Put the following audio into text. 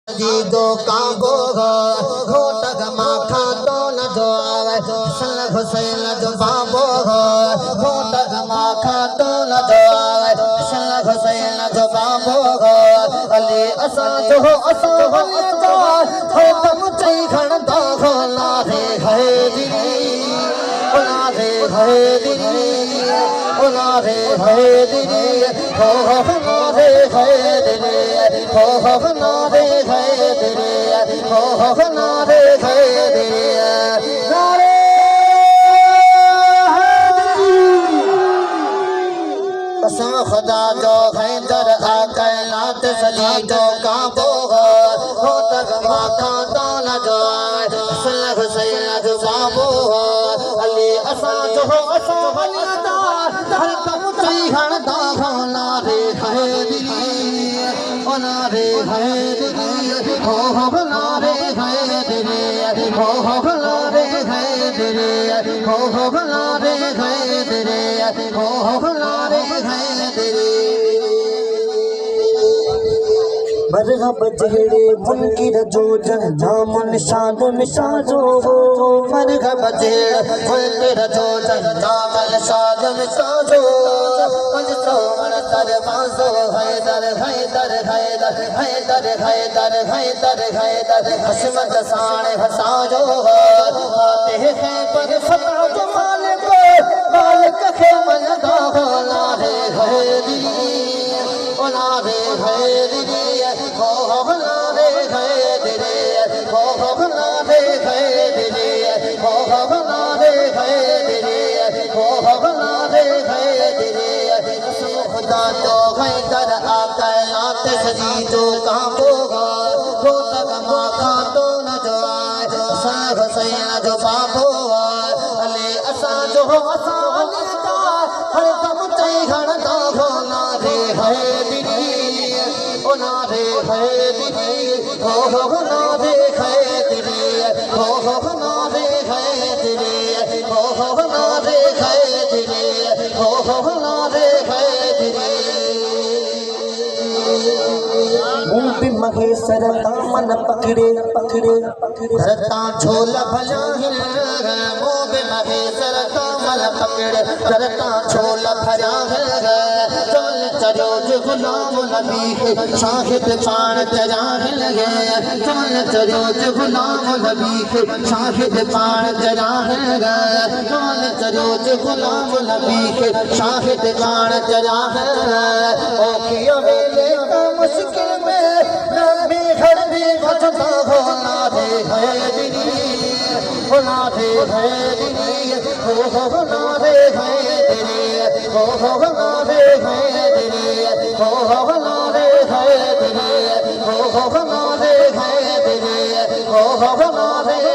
दो काबो घोटक माखा तो न जो सल हुसैन जो बाबो घोटक माखा तो न जो सल हुसैन जो बाबो अली असा जो असा वली जो है तम चई खण दो ला रे है दिली ओला रे है दिली ओला रे है दिली हो रे है दिली हो नारे है तेरे हो नारे है तेरे नारे कसम खुदा जो हैदर आकायनात सली जो काबो हो तक माखा तो न जो सल हुसैन जो बाबो अली असा जो असा वलिदा हर कम चई हण दा नारे है दिली नारे है दिली हो नारे है दिली हो नारे है दिली हो नारे है दिली हो नारे है दिली मरहब जेड़े मुनकिर जो जन्नाम निशाद मिसाजो मरहब जेड़े मुनकिर जो जन्नाम निशाद मिसाजो कुछ तो मन तर बाजो हैदर हैदर हैदर हैदर हैदर हैदर हैदर हसमत साने हसाजो आते हैं पर फतह जो मालिक मालिक के मन दा नारे है दिली नारे है दिली हो नारे है दिली हो नारे है दिली हो नारे है दिली हो नारे है दिली कसम खुदा जो हैदर आकायनात सजी जो काबो हो तक माखा तो न जो सल हुसैन जो बाबो अले असा जो असा वलिदा हर दम चई घण दो नारे है दिली ओ नारे है दिली हो नारे है दिली हो नारे है दिली हो नारे है दिली हो नारे है दिली मुंबी महेश्वर का मन पकड़े पकड़े धरता झोला भला है मुंबी महेश्वर का मन पकड़े धरता झोला भला है चल चलो जो गुलाम नबी के शाहिद पान तेरा लगे चल चलो जो गुलाम नबी के शाहिद पान तेरा लगे चल चलो जो गुलाम नबी के शाहिद पान तेरा ओ किया मेले का मुश्किल में नबी घर भी बचता हो नारे है दिली हो नारे है दिली हो नारे है दिली हो नारे है दिली हो नारे है दिली हो नारे है दिली हो नारे